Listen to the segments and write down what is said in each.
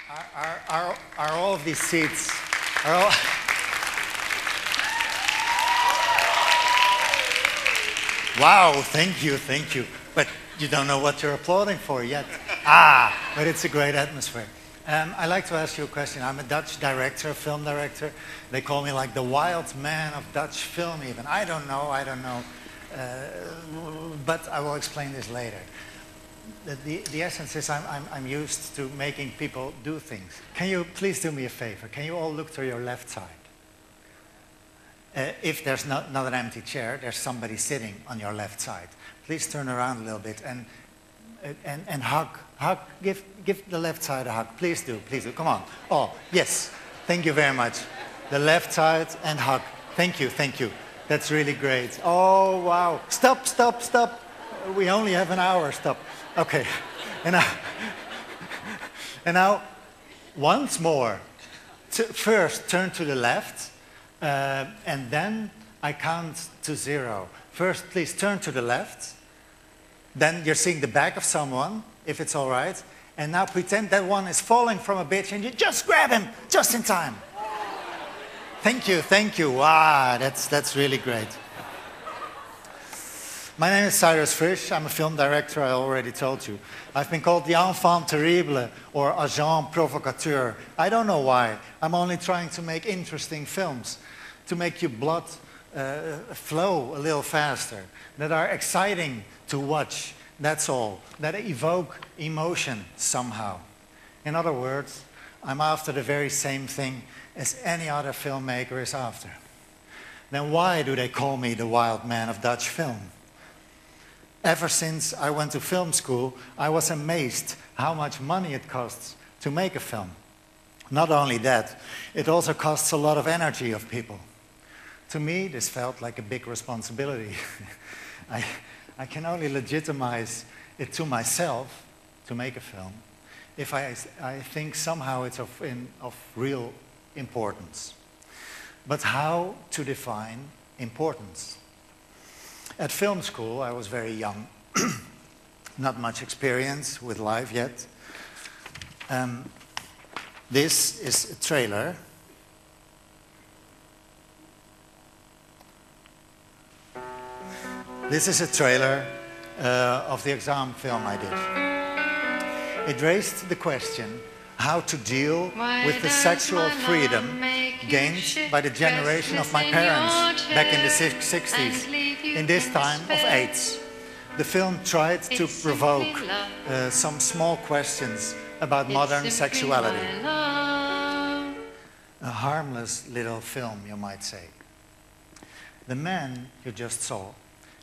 Are all of these seats, are all... Wow, thank you. But you don't know what you're applauding for yet. But it's a great atmosphere. I'd like to ask you a question. I'm a Dutch director, film director. They call me like the wild man of Dutch film even. I don't know. But I will explain this later. The essence is I'm used to making people do things. Can you please do me a favor? Can you all look to your left side? If there's not an empty chair, there's somebody sitting on your left side. Please turn around a little bit and hug. Give the left side a hug. Please do. Come on. Oh, yes. Thank you very much. The left side and hug. Thank you. That's really great. Oh, wow. Stop. We only have an hour. Stop. Okay. And now once more. First, turn to the left. And then I count to 0. First, please turn to the left. Then you're seeing the back of someone, if it's all right. And now pretend that one is falling from a bitch and you just grab him just in time. Thank you. Wow, that's really great. My name is Cyrus FRISCH. I'm a film director, I already told you. I've been called the enfant terrible or agent provocateur. I don't know why. I'm only trying to make interesting films, to make your blood flow a little faster, that are exciting to watch, that's all, that evoke emotion somehow. In other words, I'm after the very same thing as any other filmmaker is after. Then why do they call me the wild man of Dutch film? Ever since I went to film school, I was amazed how much money it costs to make a film. Not only that, it also costs a lot of energy of people. To me, this felt like a big responsibility. I can only legitimize it to myself to make a film if I think somehow it's of real importance. But how to define importance? At film school, I was very young, not much experience with life yet. This is a trailer. This is a trailer of the exam film I did. It raised the question how to deal with the sexual freedom gained by the generation of my parents back in the 60s, in this time of AIDS. The film tried to provoke some small questions about modern sexuality. A harmless little film, you might say. The man you just saw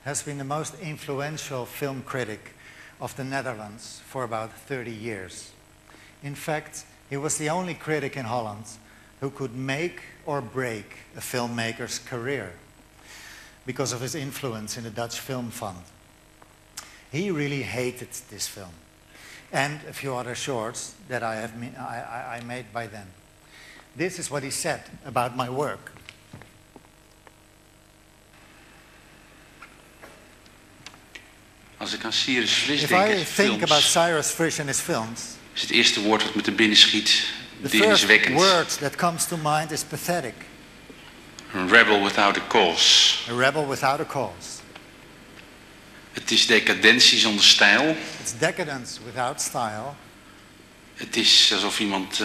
has been the most influential film critic of the Netherlands for about 30 years. In fact, he was the only critic in Holland who could make or break a filmmaker's career because of his influence in the Dutch Film Fund. He really hated this film and a few other shorts that I made by then. This is what he said about my work. Als ik aan Cyrus FRISCH If denk I in think about films, Cyrus FRISCH and his films, is het eerste woord wat me te binnen schiet the first deerniswekkend. word that comes to mind is pathetic. A rebel without a cause. A rebel without a cause. Het is decadentie zonder stijl. It's decadence without style. Het is alsof iemand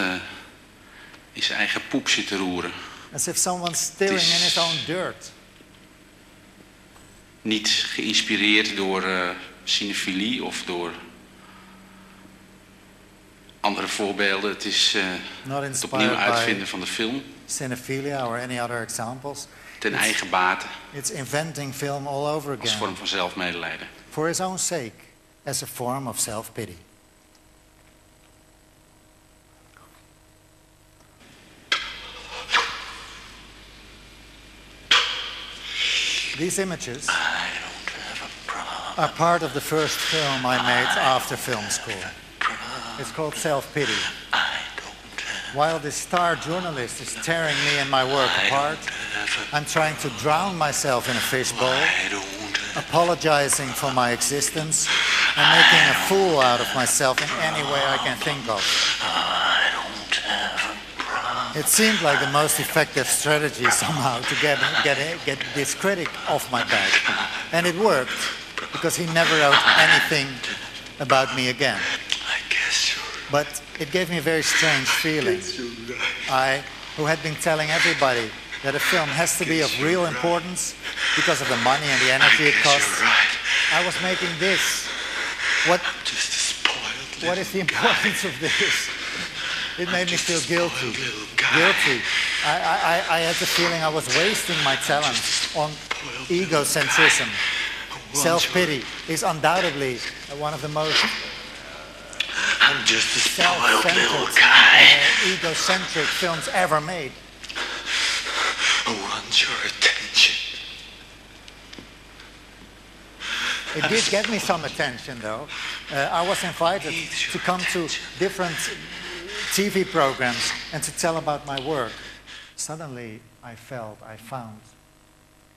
in zijn eigen poep zit te roeren. As if someone's stirring in his own dirt. Niet geïnspireerd door cinefilie of door andere voorbeelden. Het is het opnieuw uitvinden van de film. Cinephilia or any other examples. Ten eigen bate. It's inventing film all over again. Als vorm van zelfmedelijden. For his own sake, as a form of self-pity. These images are part of the first film I made after film school. It's called Self-Pity. While this star journalist is tearing me and my work apart, I'm trying to drown myself in a fishbowl, apologizing for my existence, and making a fool out of myself in any way I can think of. It seemed like the most effective strategy somehow to get this critic off my back. And it worked, because he never wrote anything about me again. I guess you're right. But it gave me a very strange feeling. I, who had been telling everybody that a film has to be of real importance because of the money and the energy it costs, I was making this. What is the importance of this? It made me feel guilty. Guilty. I had the feeling I was wasting my talents on egocentrism. Self-pity is undoubtedly one of the most I'm just a spoiled little guy. Egocentric films ever made. I want your attention. It did get me some attention, though. I was invited to come to different TV programs and to tell about my work. Suddenly, I felt I found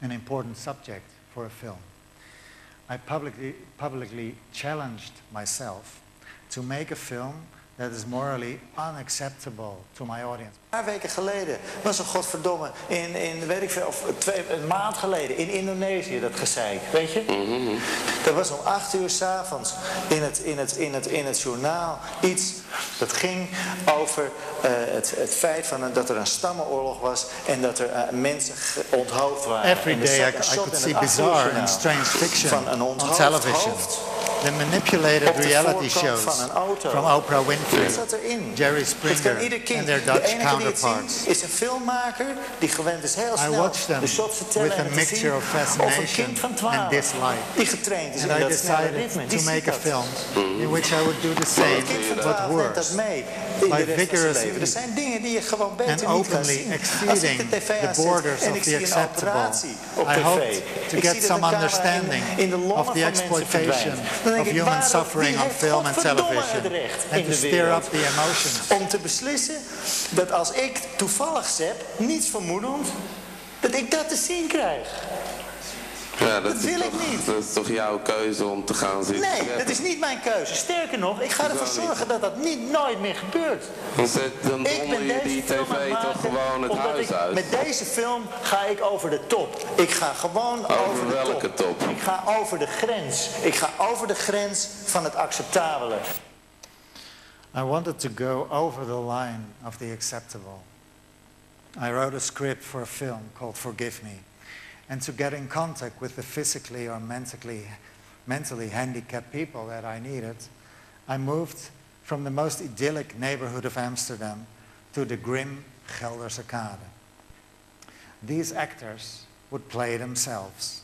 an important subject for a film. I publicly challenged myself to make a film that is morally unacceptable to my audience. Een paar weken geleden was er godverdomme weet ik veel, of een maand geleden in Indonesië dat gezeik, weet je? Er was om 8 uur 's avonds in het journaal iets dat ging over het feit dat er een stammenoorlog was en dat er mensen onthoofd waren. Every day I could see bizarre and strange fiction on television. The manipulated reality shows from Oprah Winfrey, Jerry Springer and their Dutch counterparts. Is een filmmaker die gewend is heel snel de shots te tellen en te zien of een kind van 12 die getraind is in dat snelle ritme. To make a film in which I would do the same, but worse, by vigorously er zijn dingen die je gewoon beter and niet kan openly zien. exceeding the borders of the acceptable. I hoped to get some understanding of the exploitation of human suffering on film and television, and to stir up the emotions. Om te beslissen dat als ik toevallig zep, niets vermoedend, dat ik dat te zien krijg. Ja, dat wil ik niet. Dat is toch jouw keuze om te gaan zitten? Nee, dat is niet mijn keuze. Sterker nog, ik ga ervoor zorgen dat dat nooit meer gebeurt. Dan donder je die tv toch gewoon het huis uit? Met deze film ga ik over de top. Ik ga gewoon over de welke top? Ik ga over de grens. Ik ga over de grens van het acceptabele. I wanted to go over the line of the acceptable. I wrote a script for a film called Forgive Me. And to get in contact with the physically or mentally handicapped people that I needed, I moved from the most idyllic neighborhood of Amsterdam to the grim Gelderse-Kade. These actors would play themselves.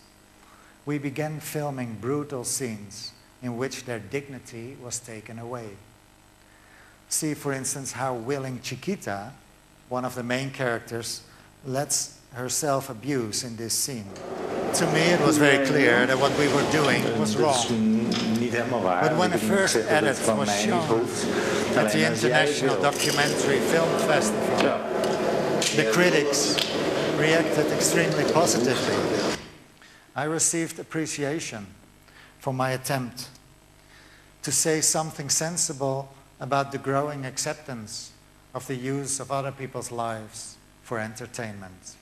We began filming brutal scenes in which their dignity was taken away. See, for instance, how willing Chiquita, one of the main characters, lets herself abuse in this scene. To me, it was very clear that what we were doing was wrong. But when the first edit was shown at the International Documentary Film Festival, the critics reacted extremely positively. I received appreciation for my attempt to say something sensible about the growing acceptance of the use of other people's lives for entertainment.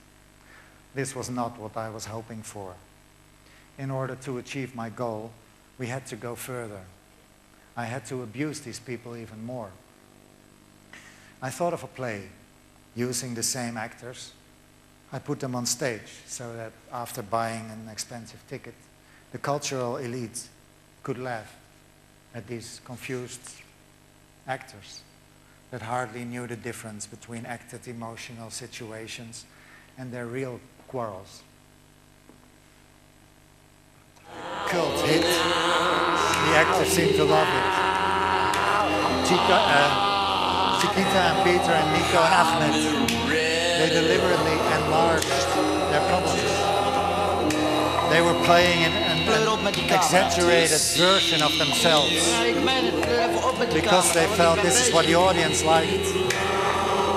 This was not what I was hoping for. In order to achieve my goal, we had to go further. I had to abuse these people even more. I thought of a play using the same actors. I put them on stage so that after buying an expensive ticket, the cultural elite could laugh at these confused actors that hardly knew the difference between acted emotional situations and their real quarrels. Cult hit. The actors seemed to love it. Chiquita and Peter and Nico and Ahmed, they deliberately enlarged their problems. They were playing an exaggerated version of themselves because they felt this is what the audience liked.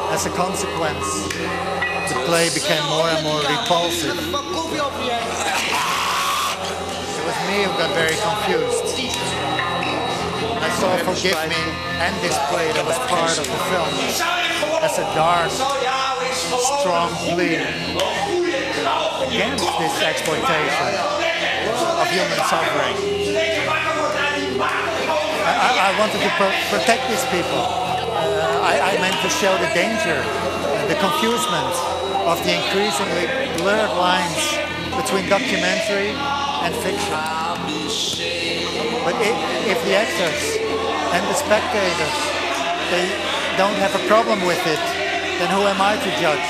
As a consequence, the play became more and more repulsive. It was me who got very confused. I saw Forgive Me and this play that was part of the film as a dark, strong plea against this exploitation of human suffering. I wanted to protect these people. I meant to show the danger, the confusement of the increasingly blurred lines between documentary and fiction. But if the actors and the spectators, they don't have a problem with it, then who am I to judge?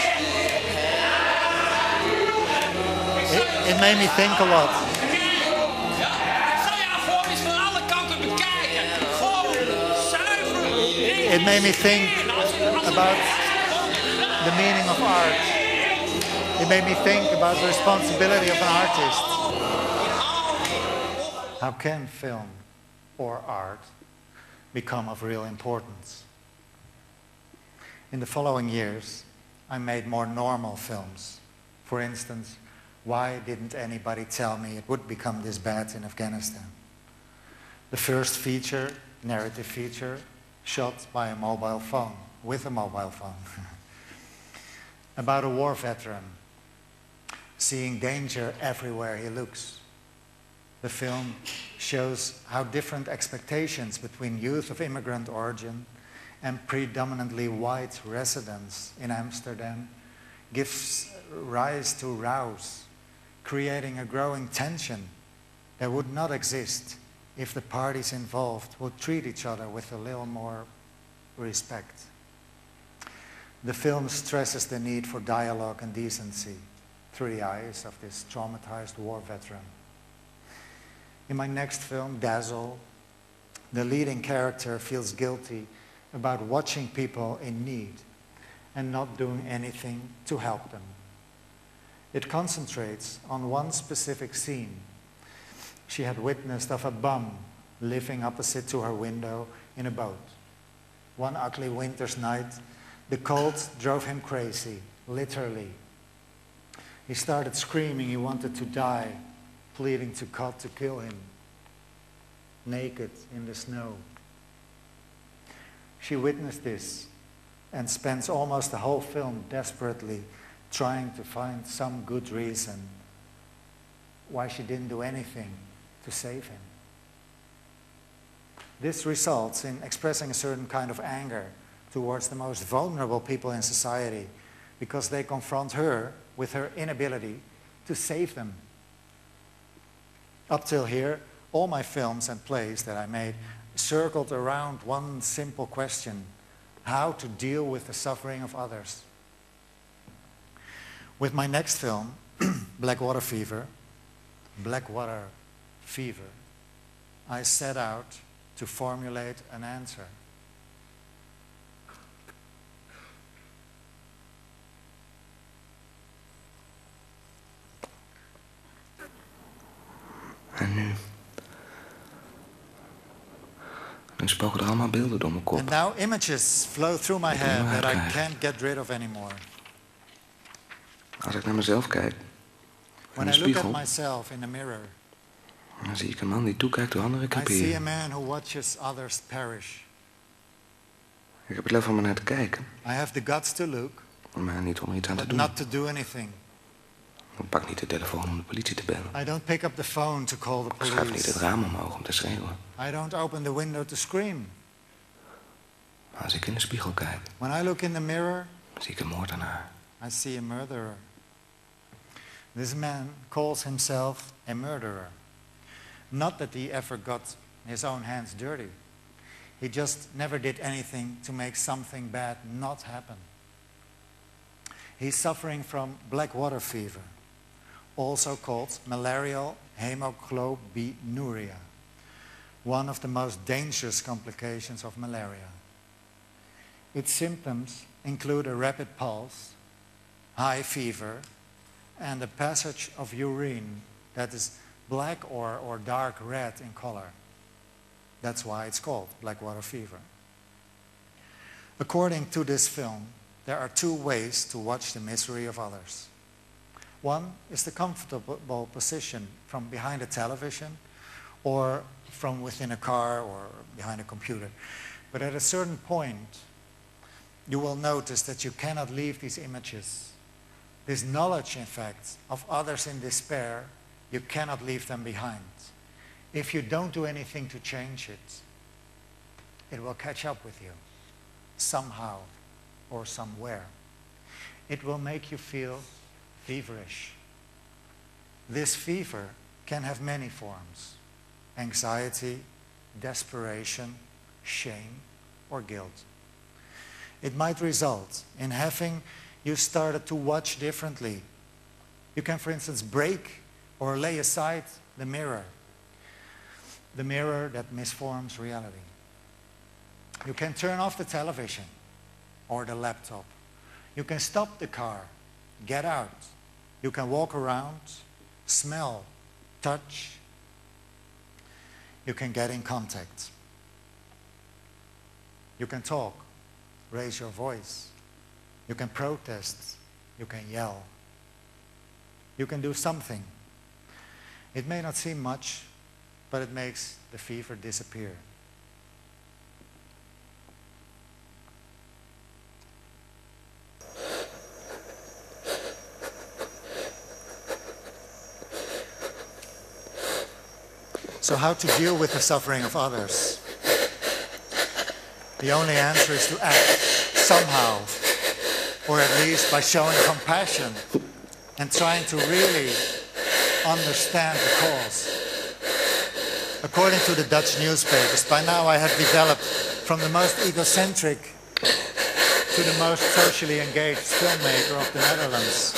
It made me think a lot. It made me think about the meaning of art. It made me think about the responsibility of an artist. How can film or art become of real importance? In the following years, I made more normal films. For instance, why didn't anybody tell me it would become this bad in Afghanistan? The first feature, narrative feature, shot by a mobile phone, with a mobile phone, about a war veteran, seeing danger everywhere he looks. The film shows how different expectations between youth of immigrant origin and predominantly white residents in Amsterdam gives rise to rows, creating a growing tension that would not exist if the parties involved would treat each other with a little more respect. The film stresses the need for dialogue and decency through the eyes of this traumatized war veteran. In my next film, Dazzle, the leading character feels guilty about watching people in need and not doing anything to help them. It concentrates on one specific scene she had witnessed of a bum living opposite to her window in a boat. One ugly winter's night, the cold drove him crazy, literally. He started screaming he wanted to die, pleading to God to kill him, naked in the snow. She witnessed this and spends almost the whole film desperately trying to find some good reason why she didn't do anything to save him. This results in expressing a certain kind of anger towards the most vulnerable people in society because they confront her with her inability to save them. Up till here, all my films and plays that I made circled around one simple question: how to deal with the suffering of others. With my next film, Blackwater Fever, I set out to formulate an answer. En nu? Nu spoken er allemaal beelden door mijn kop. And now images flow through my head that I can't get rid of anymore. Als ik naar mezelf kijk, in When de I look at spiegel, myself in the mirror, dan zie ik een man die toekijkt hoe anderen I see a creperen. man who watches others perish. Ik heb het lef om er naar te kijken, I have the guts to look, maar niet om er iets aan te but doen. not to do anything. Ik pak niet de telefoon om de politie te bellen. I don't pick up the phone to call the Ik schuif niet het police. raam omhoog om te schreeuwen. I don't open the window to scream. Maar als ik in de spiegel kijk, When I look in the mirror, zie ik een moordenaar. I see a murderer. This man calls himself a murderer. Not that he ever got his own hands dirty. He just never did anything to make something bad not happen. He's suffering from blackwater fever, also called malarial hemoglobinuria, one of the most dangerous complications of malaria. Its symptoms include a rapid pulse, high fever, and the passage of urine that is black or dark red in color. That's why it's called blackwater fever. According to this film, there are two ways to watch the misery of others. One is the comfortable position from behind a television or from within a car or behind a computer. But at a certain point, you will notice that you cannot leave these images. This knowledge, in fact, of others in despair, you cannot leave them behind. If you don't do anything to change it, it will catch up with you, somehow or somewhere. It will make you feel feverish. This fever can have many forms: anxiety, desperation, shame, or guilt. It might result in having you started to watch differently. You can, for instance, break or lay aside the mirror that misforms reality. You can turn off the television or the laptop. You can stop the car, get out. You can walk around, smell, touch. You can get in contact. You can talk, raise your voice. You can protest. You can yell. You can do something. It may not seem much, but it makes the fever disappear. So how to deal with the suffering of others? The only answer is to act somehow, or at least by showing compassion and trying to really understand the cause. According to the Dutch newspapers, by now I have developed from the most egocentric to the most socially engaged filmmaker of the Netherlands.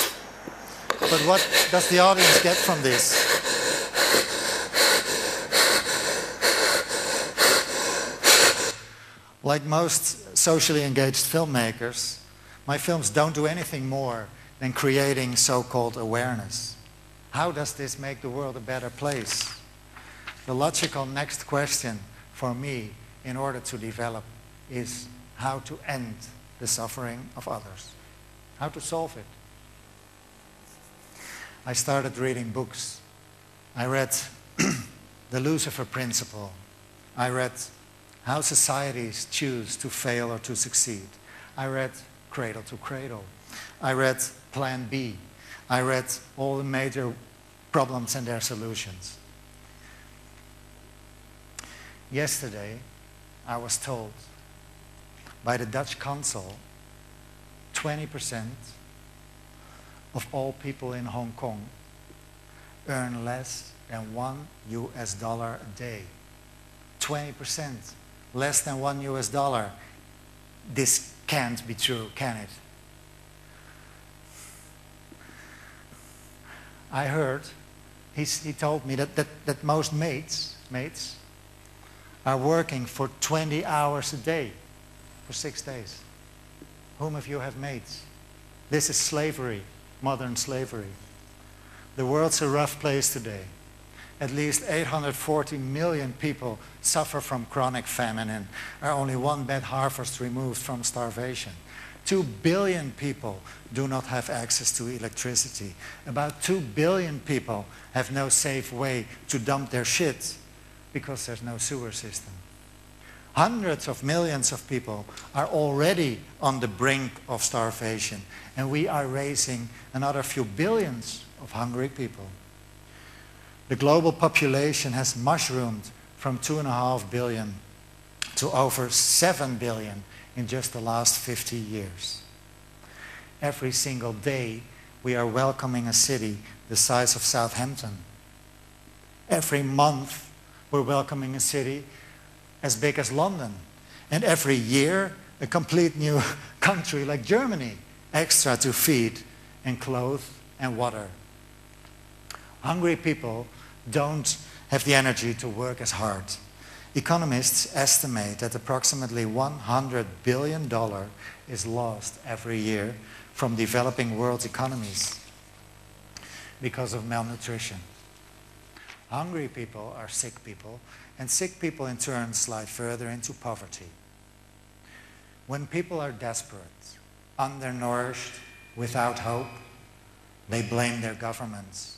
But what does the audience get from this? Like most socially engaged filmmakers, my films don't do anything more than creating so-called awareness. How does this make the world a better place? The logical next question for me in order to develop is how to end the suffering of others. How to solve it. I started reading books. I read The Lucifer Principle. I read How Societies Choose to Fail or to Succeed. I read Cradle to Cradle. I read Plan B. I read all the major problems and their solutions. Yesterday, I was told by the Dutch consul 20% of all people in Hong Kong earn less than $1 a day. 20%. Less than $1. This can't be true, can it? I heard, he told me that most mates are working for 20 hours a day for 6 days. Whom of you have mates? This is slavery, modern slavery. The world's a rough place today. At least 840 million people suffer from chronic famine and are only one bad harvest removed from starvation. 2 billion people do not have access to electricity. About 2 billion people have no safe way to dump their shit because there's no sewer system. Hundreds of millions of people are already on the brink of starvation, and we are raising another few billions of hungry people. The global population has mushroomed from 2.5 billion to over 7 billion in just the last 50 years. Every single day, we are welcoming a city the size of Southampton. Every month, we're welcoming a city as big as London. And every year, a complete new country like Germany, extra to feed and clothe and water. Hungry people don't have the energy to work as hard. Economists estimate that approximately $100 billion is lost every year from developing world economies because of malnutrition. Hungry people are sick people, and sick people in turn slide further into poverty. When people are desperate, undernourished, without hope, they blame their governments,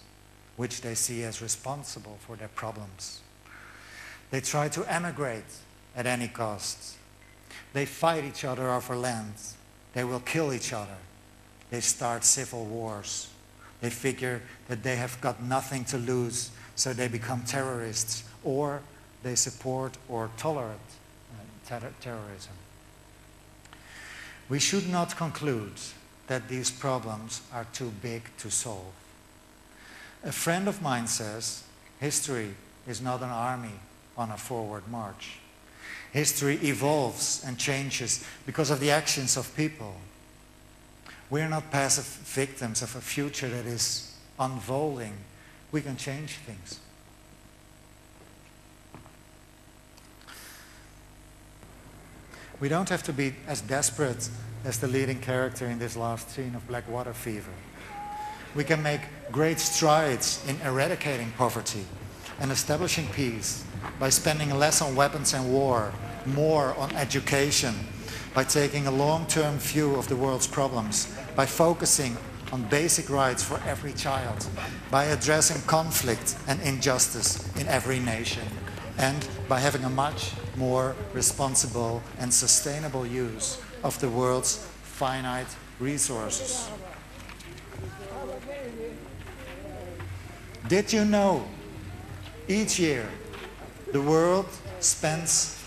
which they see as responsible for their problems. They try to emigrate at any cost. They fight each other over land, they will kill each other. They start civil wars. They figure that they have got nothing to lose, so they become terrorists, or they support or tolerate terrorism. We should not conclude that these problems are too big to solve. A friend of mine says, history is not an army on a forward march. History evolves and changes because of the actions of people. We're not passive victims of a future that is unfolding. We can change things. We don't have to be as desperate as the leading character in this last scene of Blackwater Fever. We can make great strides in eradicating poverty and establishing peace by spending less on weapons and war, more on education, by taking a long-term view of the world's problems, by focusing on basic rights for every child, by addressing conflict and injustice in every nation, and by having a much more responsible and sustainable use of the world's finite resources. Did you know each year the world spends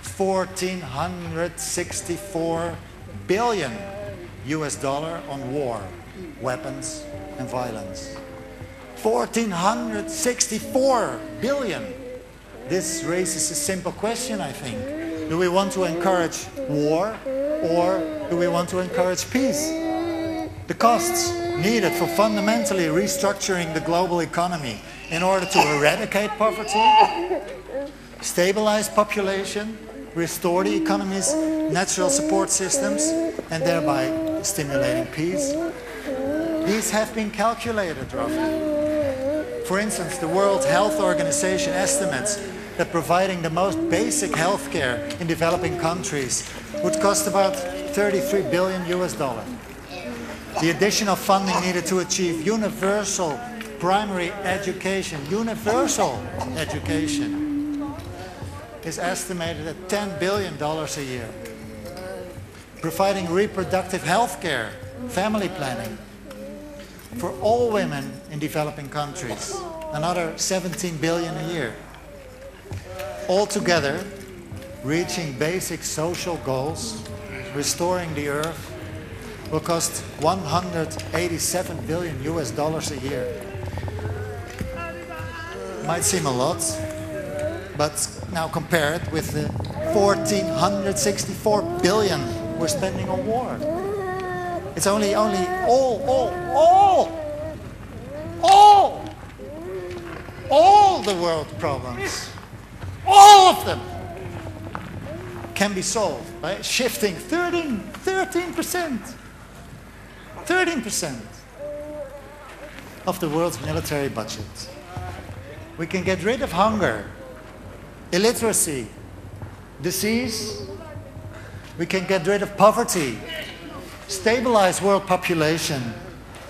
$1,464 billion on war, weapons and violence? 1,464 billion. This raises a simple question, I think. Do we want to encourage war, or do we want to encourage peace? The costs needed for fundamentally restructuring the global economy in order to eradicate poverty, stabilize population, restore the economy's natural support systems, and thereby stimulating peace. These have been calculated roughly. For instance, the World Health Organization estimates that providing the most basic health care in developing countries would cost about $33 billion. The additional funding needed to achieve universal primary education, is estimated at $10 billion a year. Providing reproductive health care, family planning, for all women in developing countries, another $17 billion a year. Altogether, reaching basic social goals, restoring the earth, will cost $187 billion a year. Might seem a lot, but now compare it with the $1,464 billion we're spending on war. It's only all the world problems, all of them can be solved by shifting 13% of the world's military budget. We can get rid of hunger, illiteracy, disease. We can get rid of poverty, stabilize world population,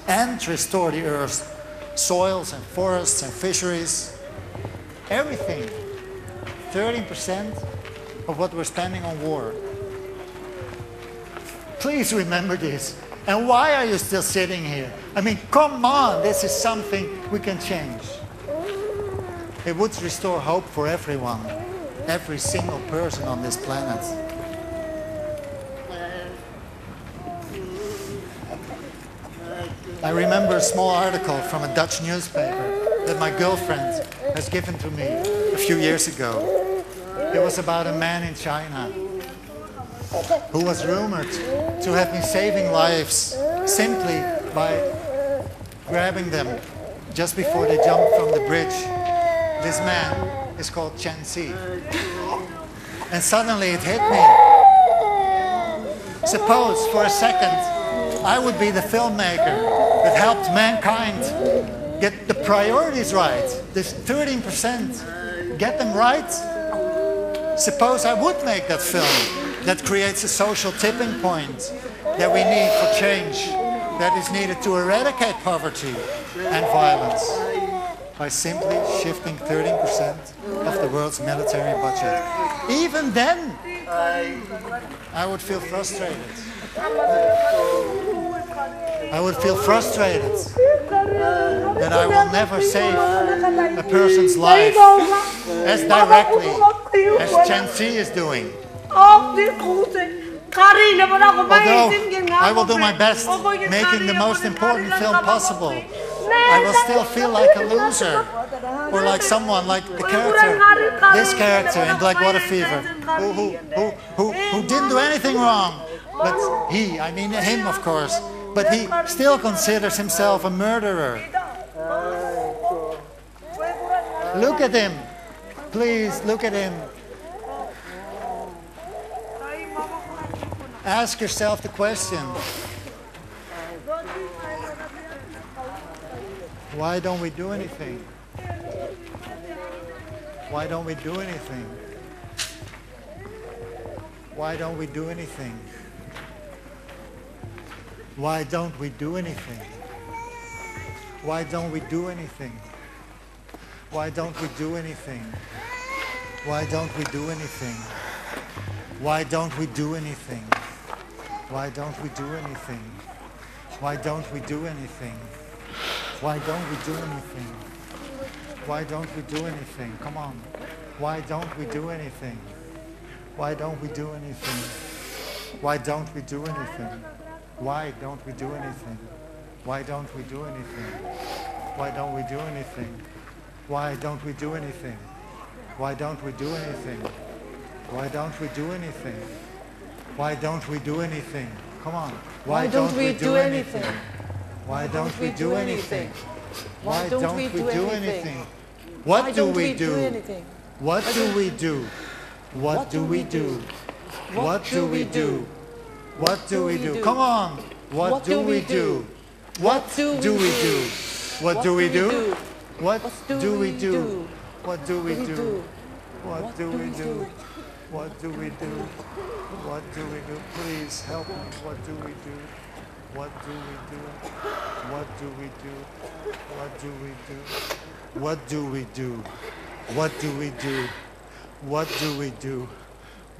and restore the Earth's soils and forests and fisheries. Everything. 13% of what we're spending on war. Please remember this. And why are you still sitting here? I mean, come on, this is something we can change. It would restore hope for everyone, every single person on this planet. I remember a small article from a Dutch newspaper that my girlfriend has given to me a few years ago. It was about a man in China who was rumored to have been saving lives simply by grabbing them just before they jumped from the bridge. This man is called Chen Si. And suddenly it hit me. Suppose for a second I would be the filmmaker that helped mankind get the priorities right, this 13%, get them right. Suppose I would make that film that creates a social tipping point that we need for change, that is needed to eradicate poverty and violence. by simply shifting 13% of the world's military budget. Even then, I would feel frustrated. I would feel frustrated that I will never save a person's life as directly as Gen Z is doing. Although I will do my best making the most important film possible, I will still feel like a loser, or like someone like the character, this character in Black Water Fever, who didn't do anything wrong, but he, I mean him of course, but he still considers himself a murderer. Look at him, please look at him. Ask yourself the question, why don't we do anything? Why don't we do anything? Why don't we do anything? Why don't we do anything? Why don't we do anything? Why don't we do anything? Why don't we do anything? Why don't we do anything? Why don't we do anything? Why don't we do anything? Why don't we do anything? Why don't we do anything? Come on. Why don't we do anything? Why don't we do anything? Why don't we do anything? Why don't we do anything? Why don't we do anything? Why don't we do anything? Why don't we do anything? Why don't we do anything? Why don't we do anything? Why don't we do anything? Come on. Why don't we do anything? Why don't we do anything? Why don't we do anything? What do we do? What do we do? What do we do? What do we do? What do we do? Come on. What do we do? What do we do? What do we do? What do we do? What do we do? What do we do? What do we do? What do we do? Please help me. What do we do? What do we do? What do we do? What do we do? What do we do? What do we do? What do we do?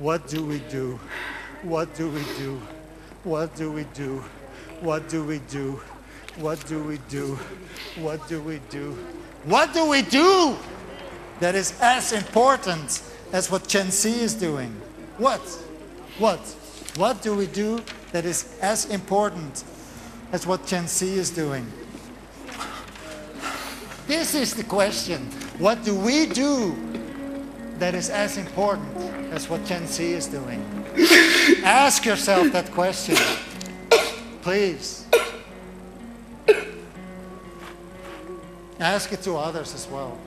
What do we do? What do we do? What do we do? What do we do? What do we do? What do we do? What do we do? That is as important as what Gen Z is doing. What? What? What do we do that is as important as what Gen Z is doing? This is the question. What do we do that is as important as what Gen Z is doing? Ask yourself that question, please. Ask it to others as well.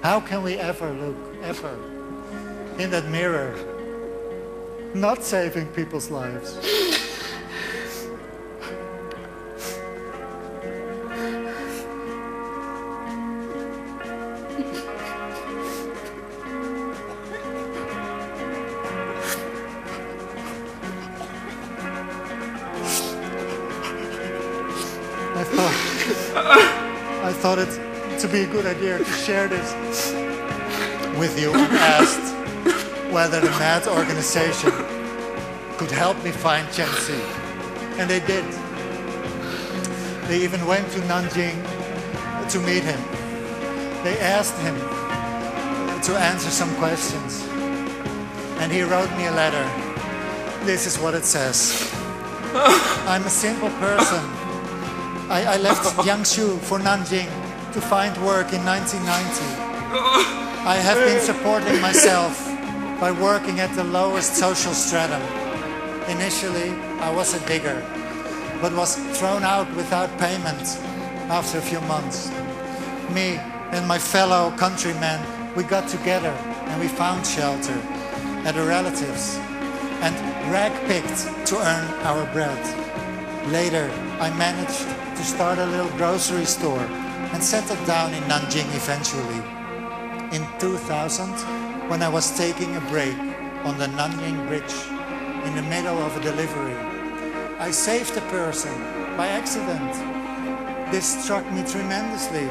How can we ever look, in that mirror, not saving people's lives? I thought it to be a good idea to share this with you, and asked whether the MaD organization could help me find Gen Z. And they did. They even went to Nanjing to meet him. They asked him to answer some questions. And he wrote me a letter. This is what it says. I'm a simple person. I left Jiangsu for Nanjing to find work in 1990. I have been supporting myself by working at the lowest social stratum. Initially, I was a digger, but was thrown out without payment after a few months. Me and my fellow countrymen, we got together and we found shelter at a relative's and rag-picked to earn our bread. Later, I managed to start a little grocery store and settled down in Nanjing eventually. In 2000, when I was taking a break on the Nanjing Bridge in the middle of a delivery, I saved a person by accident. This struck me tremendously,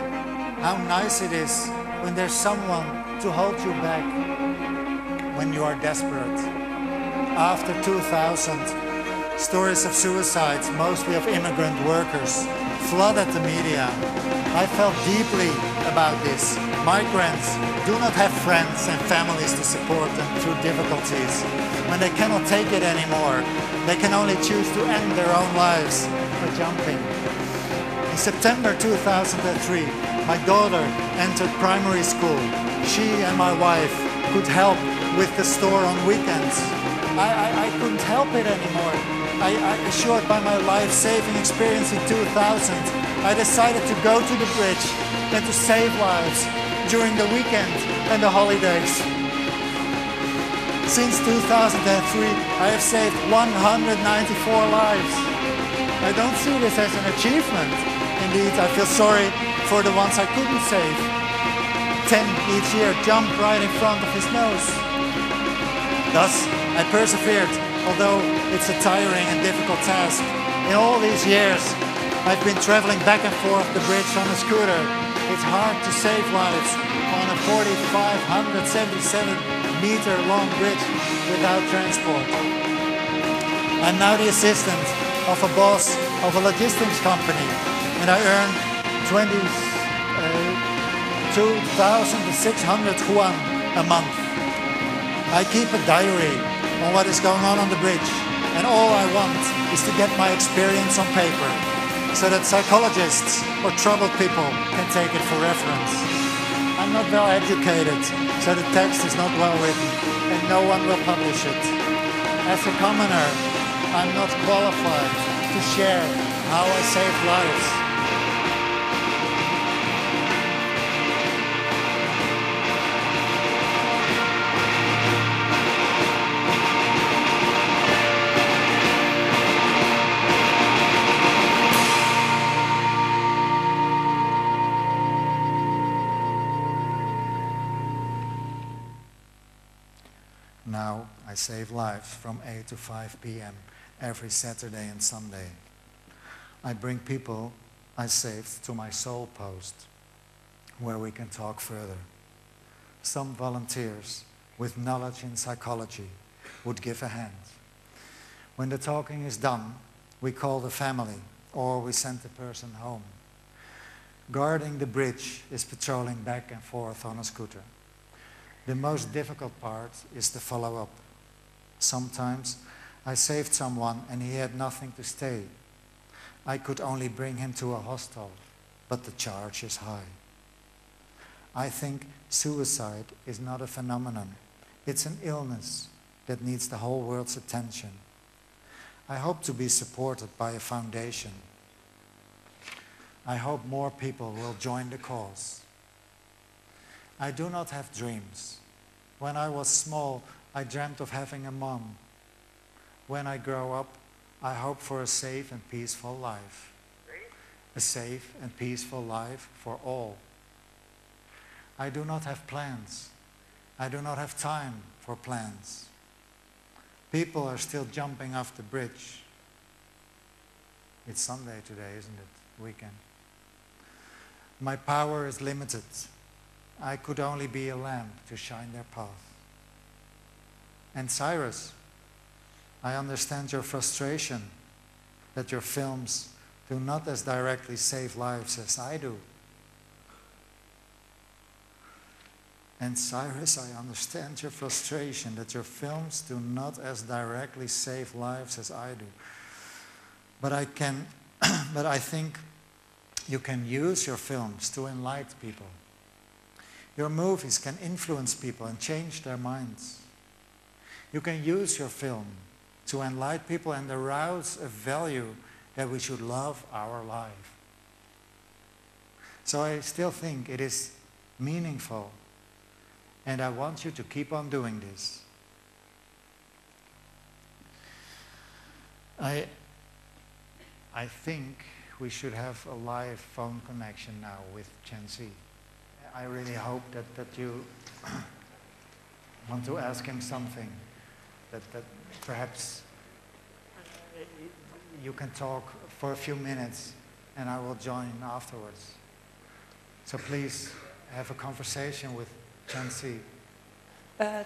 how nice it is when there's someone to hold you back when you are desperate. After 2000, stories of suicides, mostly of immigrant workers, flooded the media. I felt deeply about this. Migrants do not have friends and families to support them through difficulties. When they cannot take it anymore, they can only choose to end their own lives by jumping. In September 2003, my daughter entered primary school. She and my wife could help with the store on weekends. I couldn't help it anymore. Assured by my life-saving experience in 2000, I decided to go to the bridge and to save lives during the weekend and the holidays. Since 2003, I have saved 194 lives. I don't see this as an achievement. Indeed, I feel sorry for the ones I couldn't save. 10 each year jumped right in front of his nose. Thus, I persevered, although it's a tiring and difficult task. In all these years, I've been traveling back and forth the bridge on a scooter. It's hard to save lives on a 4,577-meter-long bridge without transport. I'm now the assistant of a boss of a logistics company, and I earn 22,600 yuan a month. I keep a diary on what is going on the bridge, and all I want is to get my experience on paper so that psychologists or troubled people can take it for reference. I'm not well educated, so the text is not well written, and no one will publish it. As a commoner, I'm not qualified to share how I save lives. Now I save lives from 8 to 5 p.m. every Saturday and Sunday. I bring people I saved to my soul post, where we can talk further. Some volunteers with knowledge in psychology would give a hand. When the talking is done, we call the family or we send the person home. Guarding the bridge is patrolling back and forth on a scooter. The most difficult part is the follow-up. Sometimes I saved someone and he had nothing to stay. I could only bring him to a hostel, but the charge is high. I think suicide is not a phenomenon. It's an illness that needs the whole world's attention. I hope to be supported by a foundation. I hope more people will join the cause. I do not have dreams. When I was small, I dreamt of having a mom. When I grow up, I hope for a safe and peaceful life. A safe and peaceful life for all. I do not have plans. I do not have time for plans. People are still jumping off the bridge. It's Sunday today, isn't it? Weekend. My power is limited. I could only be a lamp to shine their path. And Cyrus, I understand your frustration that your films do not as directly save lives as I do. And Cyrus, I understand your frustration that your films do not as directly save lives as I do. But I think you can use your films to enlighten people. Your movies can influence people and change their minds. You can use your film to enlighten people and arouse a value that we should love our life. So I still think it is meaningful, and I want you to keep on doing this. I think we should have a live phone connection now with Gen Z. I really hope that you want to ask him something, that perhaps you can talk for a few minutes, and I will join afterwards. So please have a conversation with Chen Si.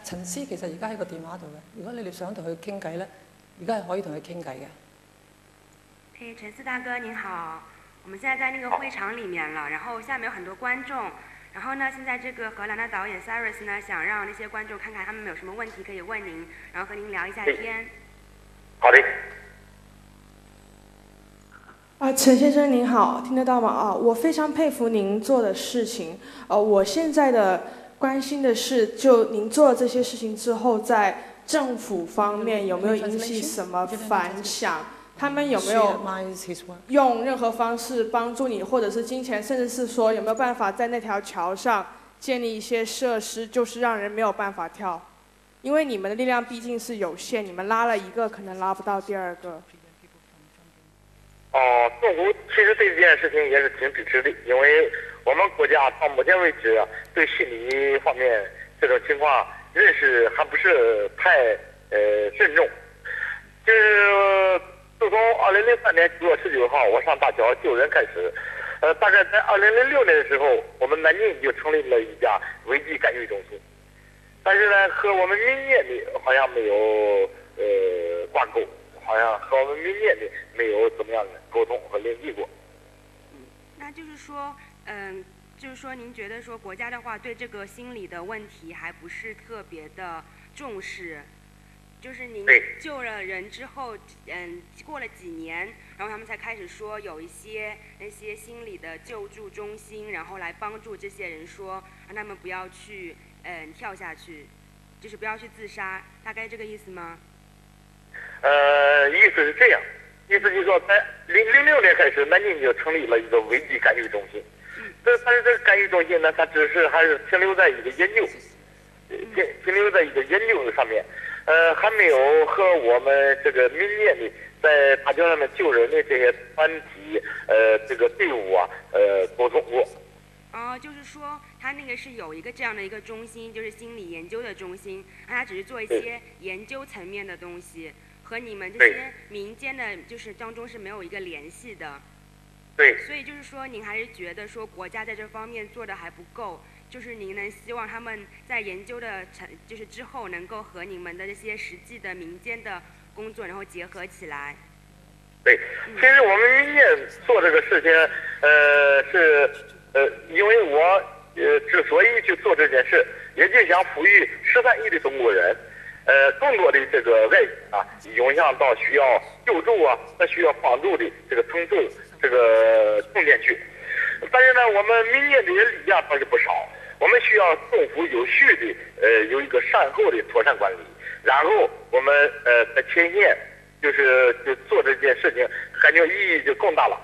陳思其實而家喺個電話度嘅，如果你哋想同佢傾偈咧，而家係可以同佢傾偈嘅。陈思大哥您好，我们现在在那个会场里面了，然后下面有很多观众，然后呢，现在这个荷兰的导演 Cyrus 呢，想让那些观众看看他们有什么问题可以问您，然后和您聊一下天。好的。陈先生您好，听得到吗？我非常佩服您做的事情。我现在的关心的是，就您做了这些事情之后，在政府方面有没有引起什么反响？他们有没有用任何方式帮助你，或者是金钱，甚至是说有没有办法在那条桥上建立一些设施，就是让人没有办法跳？因为你们的力量毕竟是有限，你们拉了一个，可能拉不到第二个。政府其实对这件事情也是挺支持的，因为我们国家到目前为止对心理方面这种情况认识还不是太慎重。就是自从2003年9月19号我上大桥救人开始，大概在2006年的时候，我们南京就成立了一家危机干预中心，但是呢，和我们民间的好像没有挂钩。好像和我们民间的没有怎么样的沟通和联系过。那就是说，您觉得说国家的话对这个心理的问题还不是特别的重视，就是您救了人之后，过了几年，然后他们才开始说有一些那些心理的救助中心，然后来帮助这些人说让他们不要去跳下去，就是不要去自杀，大概这个意思吗？意思是这样，意思就是说，在2006年开始，南京就成立了一个危机干预中心。但是这个干预中心呢，它只是还是停留在一个研究，停留在一个研究上面，还没有和我们这个民间的在大桥上面救人的这些团体，这个队伍沟通过。就是说，他那个是有一个这样的一个中心，就是心理研究的中心，他只是做一些研究层面的东西。和你们这些民间的，就是当中是没有一个联系的。对。所以就是说，您还是觉得说国家在这方面做的还不够，就是您能希望他们在研究的就是之后能够和你们的这些实际的民间的工作，然后结合起来。对，其实我们民间做这个事情，是因为我之所以去做这件事，也就想赋予13亿的中国人。更多的这个爱涌向到需要救助和需要帮助的这个层次，这个重点去。但是呢，我们民间这些力量倒是不少，我们需要政府有序的有一个善后的妥善管理，然后我们在前线就做这件事情，感觉意义就更大了。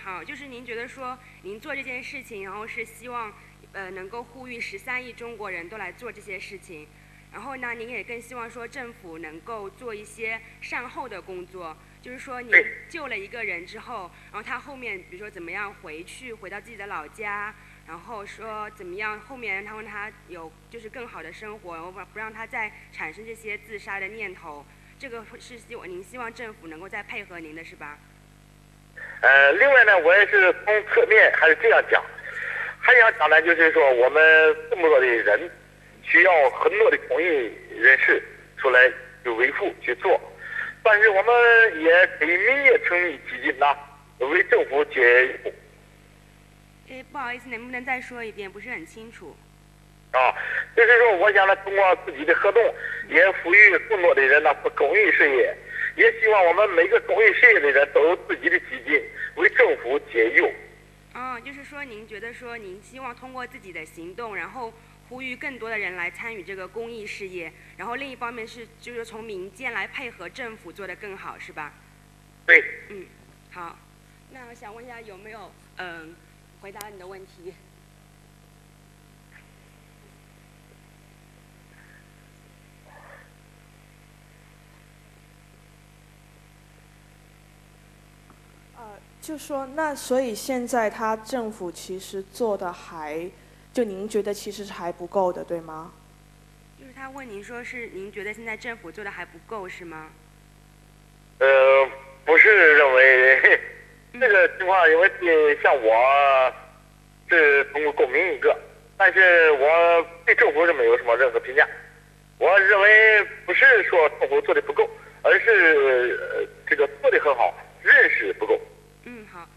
好，就是您觉得说您做这件事情，然后是希望能够呼吁13亿中国人都来做这些事情。然后呢，您也更希望说政府能够做一些善后的工作，就是说您救了一个人之后，然后他后面比如说怎么样回到自己的老家，然后说怎么样后面让他有就是更好的生活，然后不让他再产生这些自杀的念头，这个是您希望政府能够再配合您的是吧？另外呢，我也是从侧面还是这样讲，还想讲呢，就是说我们这么多的人。需要很多的公益人士出来去维护去做，但是我们也给民间成立基金为政府解。不好意思，能不能再说一遍？不是很清楚。就是说，我想呢，通过自己的活动，也赋予更多的人做公益事业，也希望我们每个公益事业的人都有自己的基金，为政府解忧。就是说，您觉得说，您希望通过自己的行动，然后呼吁更多的人来参与这个公益事业，然后另一方面是就是从民间来配合政府做得更好，是吧？对。好，那我想问一下有没有回答你的问题？就说那所以现在他政府其实做的就您觉得其实还不够的，对吗？就是他问您说是您觉得现在政府做的还不够是吗？不是认为这个情况，因为像我是通过共鸣一个，但是我对政府是没有什么任何评价。我认为不是说政府做的不够，而是这个做的很好，认识不够。好，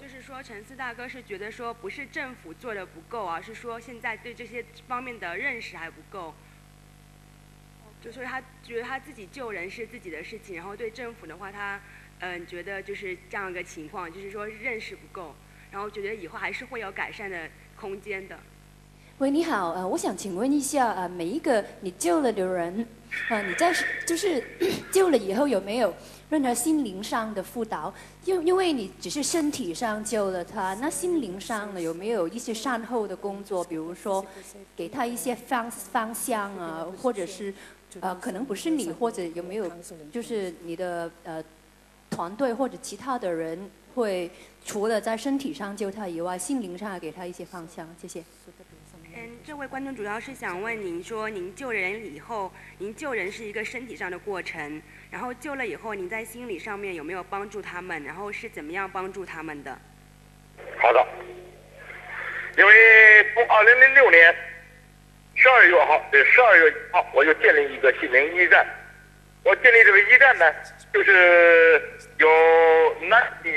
就是说陈思大哥是觉得说不是政府做的不够啊，是说现在对这些方面的认识还不够。就说他觉得他自己救人是自己的事情，然后对政府的话，他觉得就是这样一个情况，就是说认识不够，然后觉得以后还是会有改善的空间的。喂，你好，我想请问一下，每一个你救了的人，你在就是救了以后有没有任何心灵上的辅导？因为你只是身体上救了他，那心灵上呢有没有一些善后的工作？比如说给他一些方向啊，或者是可能不是你，或者有没有就是你的团队或者其他的人会除了在身体上救他以外，心灵上给他一些方向？谢谢。这位观众主要是想问您说，您救人以后，您救人是一个身体上的过程，然后救了以后，您在心理上面有没有帮助他们？然后是怎么样帮助他们的？好的，因为从2006年12月1号，我就建立一个心灵驿站。我建立这个驿站呢，就是有男的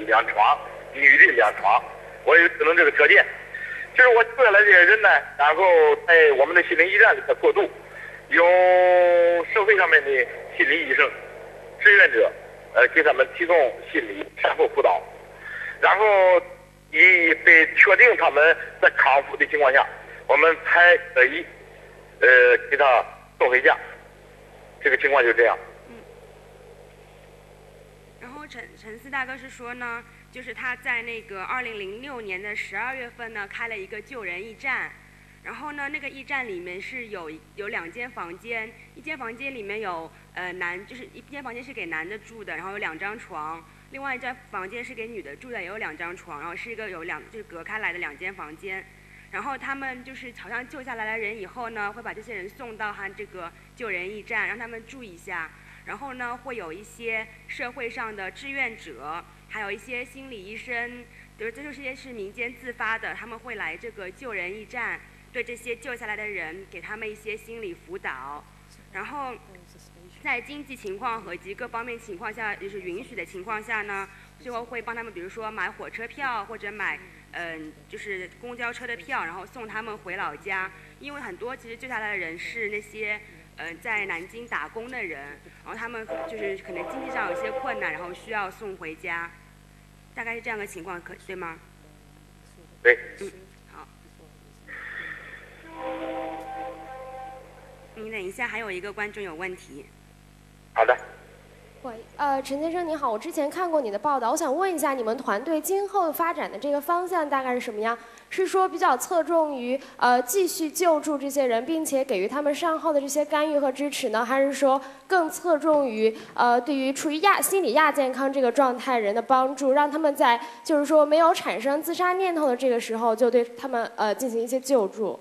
两床，女的2床，我有只能这个条件。就是我救下来这些人呢，然后在我们的心灵驿站里头过渡，有社会上面的心理医生、志愿者，给他们提供心理善后辅导，然后被确定他们在康复的情况下，我们才可以给他送回家。这个情况就这样。然后陈思大哥是说呢，就是他在那个2006年的12月份呢，开了一个救人驿站，然后呢，那个驿站里面是有2间房间，一间房间里面有就是一间房间是给男的住的，然后有2张床，另外一间房间是给女的住的，也有2张床，然后是一个就是隔开来的2间房间。然后他们就是好像救下来的人以后呢，会把这些人送到他这个救人驿站，让他们住一下。然后呢，会有一些社会上的志愿者，还有一些心理医生，这些是民间自发的，他们会来这个救人驿站，对这些救下来的人给他们一些心理辅导。然后在经济情况和及各方面情况下，就是允许的情况下呢，最后会帮他们，比如说买火车票或者买就是公交车的票，然后送他们回老家。因为很多其实救下来的人是那些在南京打工的人，然后他们就是可能经济上有些困难，然后需要送回家，大概是这样的情况，对吗？对。好。你等一下，还有一个观众有问题。好的。喂，陈先生您好，我之前看过你的报道，我想问一下，你们团队今后发展的这个方向大概是什么样？是说比较侧重于继续救助这些人，并且给予他们善后的这些干预和支持呢，还是说更侧重于对于处于心理亚健康这个状态人的帮助，让他们在就是说没有产生自杀念头的这个时候，就对他们进行一些救助？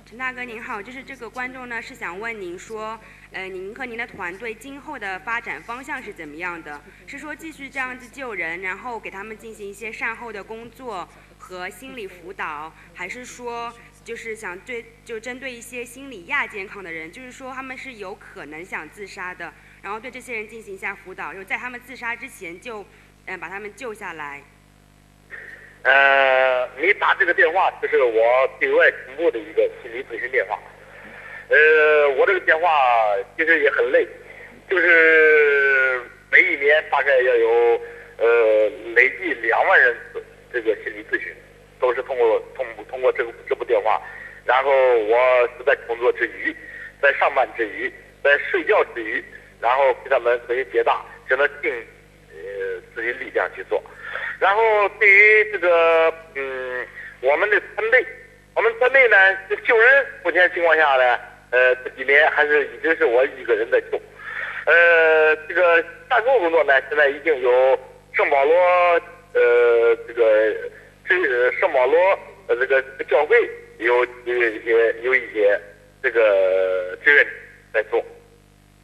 陈大哥您好，就是这个观众呢是想问您说，您和您的团队今后的发展方向是怎么样的？是说继续这样子救人，然后给他们进行一些善后的工作和心理辅导，还是说就是想针对一些心理亚健康的人，就是说他们是有可能想自杀的，然后对这些人进行一下辅导，就在他们自杀之前就把他们救下来。你打这个电话就是我对外公布的一个心理咨询电话。我这个电话其实也很累，就是每一年大概要有累计2万人次这个心理咨询，都是通过这部电话。然后我是在工作之余，在上班之余，在睡觉之余，然后给他们可以解答，只能尽自己力量去做。然后对于这个我们的团队呢，救人目前情况下呢，这几年还是一直是我一个人在救。这个善后工作呢，现在已经有圣保罗圣保罗这个教会有一些这个志愿在做，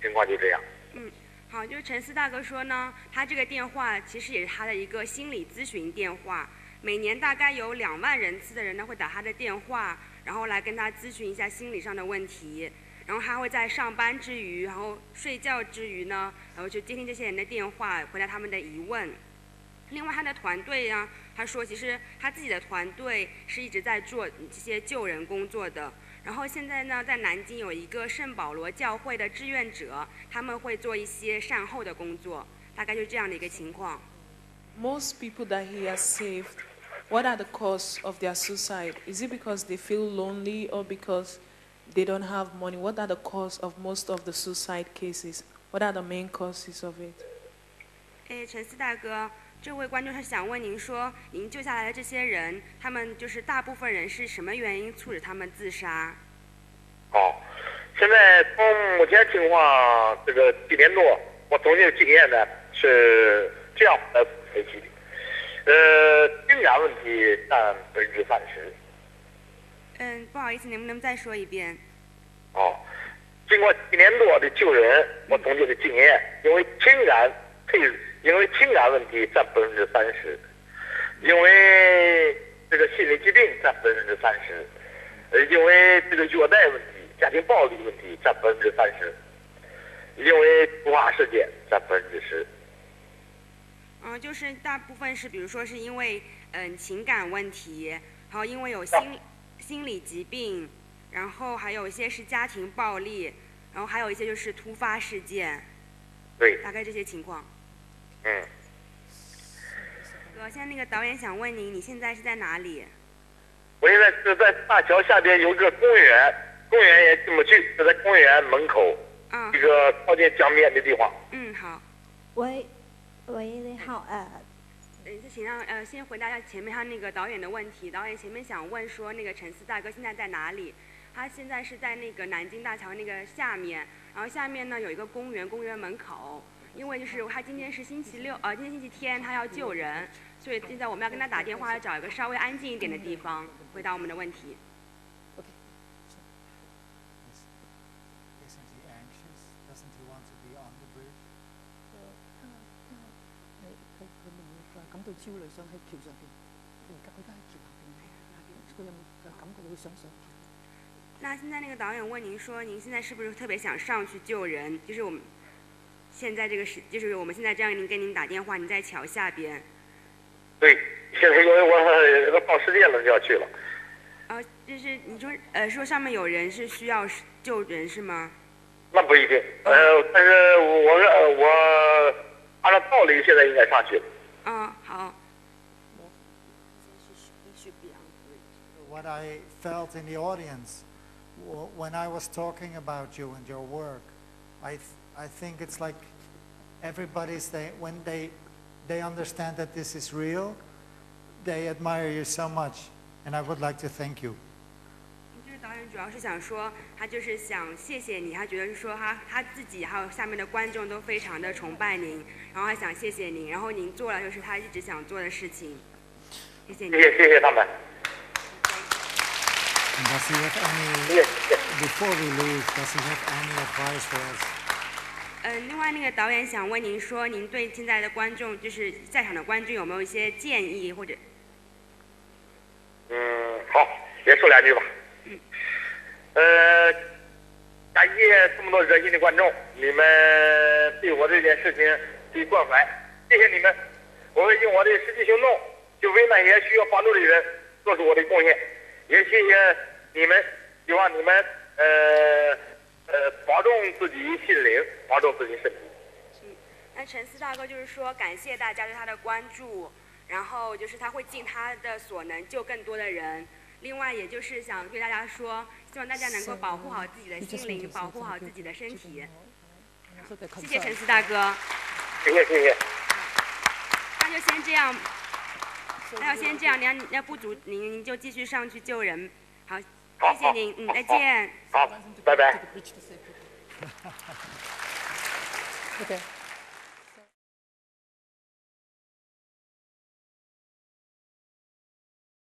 情况就这样。好，就是陈思大哥说呢，他这个电话其实也是他的一个心理咨询电话，每年大概有2万人次的人呢会打他的电话，然后来跟他咨询一下心理上的问题，然后他会在上班之余，然后睡觉之余呢，然后就接听这些人的电话，回答他们的疑问。另外他的团队呢，他说其实他自己的团队是一直在做这些救人工作的。然后现在呢，在南京有一个圣保罗教会的志愿者，他们会做一些善后的工作，大概就是这样的一个情况。Most people that he has saved, what are the causes of their suicide? Is it because they feel lonely or because they don't have money? What are the causes of most of the suicide cases? What are the main causes of it? 陈思大哥，这位观众是想问您说，您救下来的这些人，他们就是大部分人是什么原因促使他们自杀？好，现在从目前情况，这个1年多，我总结的经验呢是这样来分析的。情感问题占30%。不好意思，能不能再说一遍？经过1年多的救人，我总结的经验，因为情感问题占30%，因为这个心理疾病占30%，因为这个虐待问题、家庭暴力问题占30%，因为突发事件占10%。就是大部分是，比如说是因为情感问题，然后因为有心理疾病，然后还有一些是家庭暴力，然后还有一些就是突发事件。对。大概这些情况。现在那个导演想问您，你现在是在哪里？我现在是在大桥下边有一个公园，公园也进不去，是在公园门口，一个靠近江边的地方。好。喂，你好，请让先回答一下前面他那个导演的问题。导演前面想问说，那个陈思大哥现在在哪里？他现在是在那个南京大桥那个下面，然后下面呢有一个公园，公园门口。因为就是他今天是星期六，今天星期天，他要救人，所以现在我们要跟他打电话，要找一个稍微安静一点的地方回答我们的问题。感到焦慮，想喺橋上邊，佢而家都喺橋下邊，佢有冇感覺會想上橋？那現在那個導演問您說，您現在是不是特別想上去救人？就是我們現在這個就是我們現在這樣，跟您打電話，您在橋下邊。對，現在因為我到世界了就要去了。就是你說上面有人是需要救人是嗎？那不一定，但是我按照道理現在應該上去了。好。What I felt in the audience when I was talking about you and your work, I think it's like everybody's when they understand that this is real, they admire you so much, and I would like to thank you. 就是导演主要是想说，他就是想谢谢你，他觉得是说他自己还有下面的观众都非常的崇拜您，然后还想谢谢您，然后您做了就是他一直想做的事情，谢谢你。谢谢他们。Does he have any? Before we leave, does he have any advice for us? 另外那个导演想问您说，您对现在的观众，就是在场的观众有没有一些建议或者？好，也说2句吧。感谢这么多热心的观众，你们对我这件事情的关怀，谢谢你们。我会用我的实际行动，就为那些需要帮助的人做出我的贡献。也谢谢你们，希望你们保重自己心灵，保重自己身体。那陈思大哥就是说，感谢大家对他的关注，然后就是他会尽他的所能救更多的人。另外，也就是想对大家说，希望大家能够保护好自己的心灵，保护好自己的身体。谢谢陈思大哥。谢谢。那就先这样。那要先这样，您要不足，您就继续上去救人。好，谢谢您，再见。好，拜拜。Okay.